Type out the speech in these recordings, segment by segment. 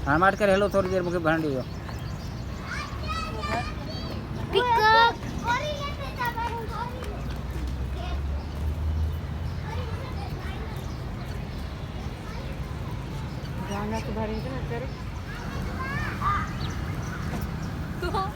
हमारे कर हेलो थोड़ी देर मुझे भरन दियो पिकअप गाना तो भरी ना तेरे तो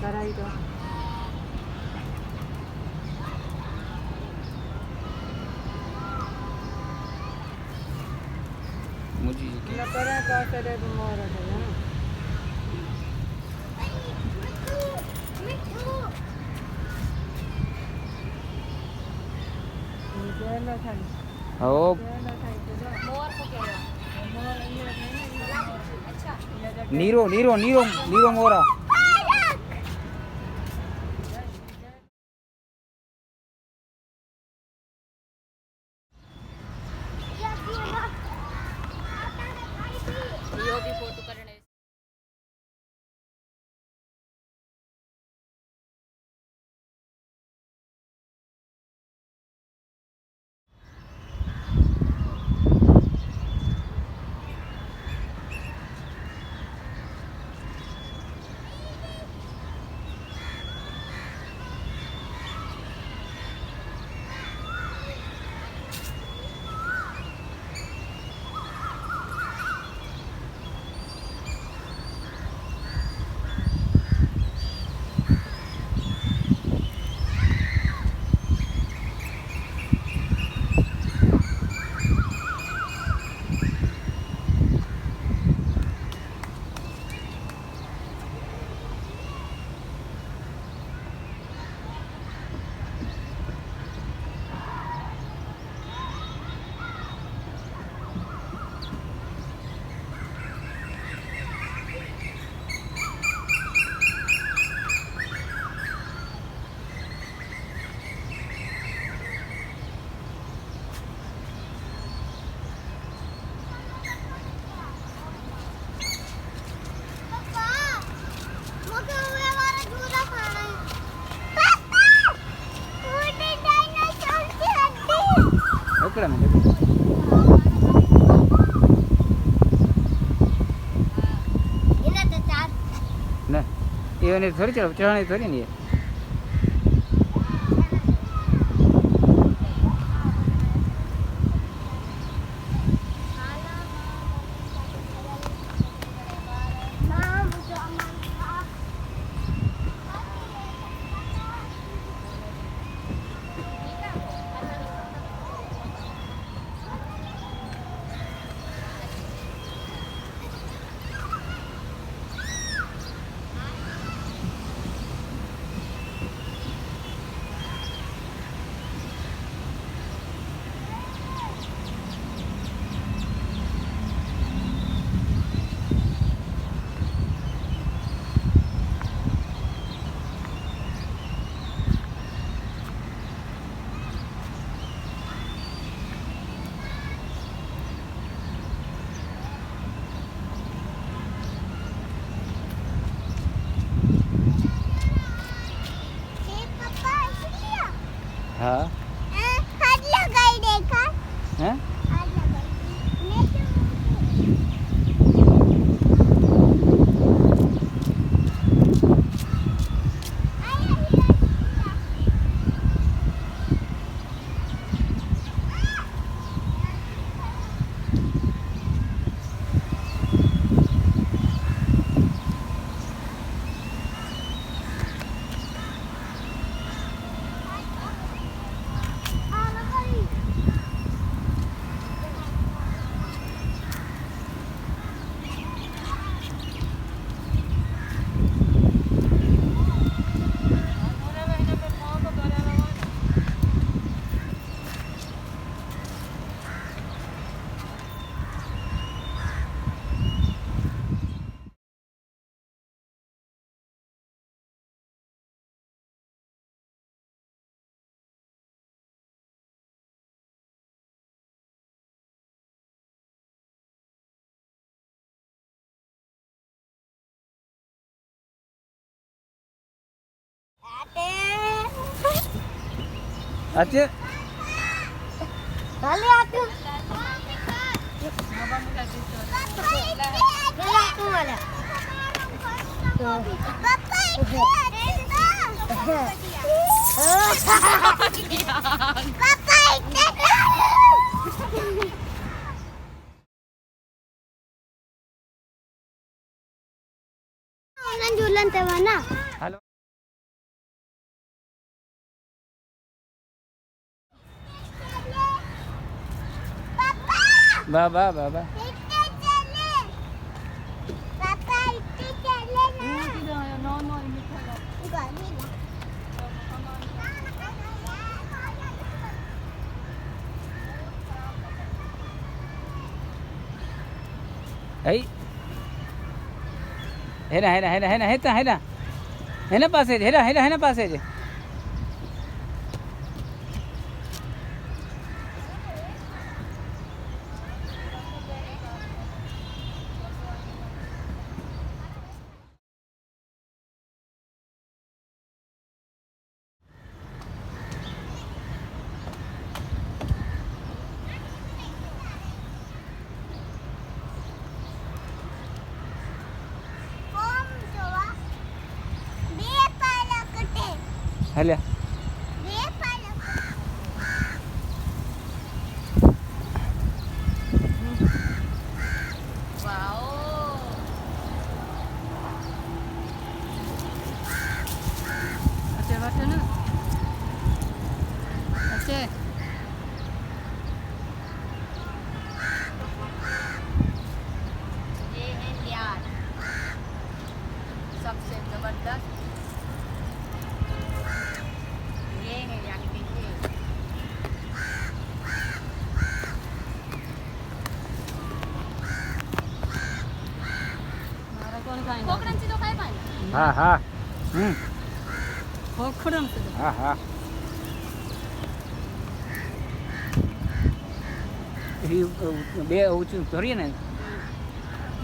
कराई दो मुझे ना परा का तेरे मोर है ना मुझे ना था ओ मोर को क्या मोर ये अच्छा नीरो नीरो नीरो नीरो मोरा यो भी फोटो करने ఎక్కడ మంది ना ये नहीं थोड़ी चढ़ाने थोड़ी नहीं है हाँ हाथ लगाई देखा हैं हाथ लगाई अच्छे હાલે આટું झूलन तेवाना हेलो बाबा बाबा Ấy. Hena passage, hena passage. Halia. अच्छे बैठे ना अच्छे ये है यार सबसे जबरदस्त ये है यार देखिए मारा कौन खाएगा कोकरांची तो काय पाहिजे हाँ हाँ खोखरम से हाँ हाँ બે ઊંચું ધરીએ ને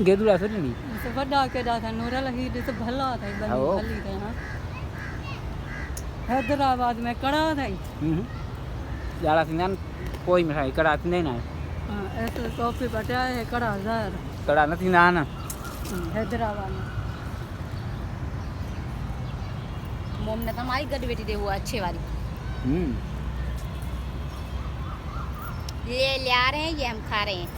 ગેદુડા ધરી ની से बड़ा केड़ा था नूरा लगी तो भला था हाँ, वो। भली था हाँ हैदराबाद में कड़ा था જાળાથી ના કોઈ મીઠાઈ કડાથી નહીં ના हाँ ऐसे कॉफी बटा है कड़ा हजार કડા નથી ના ના हैदराबाद में मोम ने हमारी गड बेटी दे वो अच्छे वाली ये ले आ रहे हैं ये हम खा रहे हैं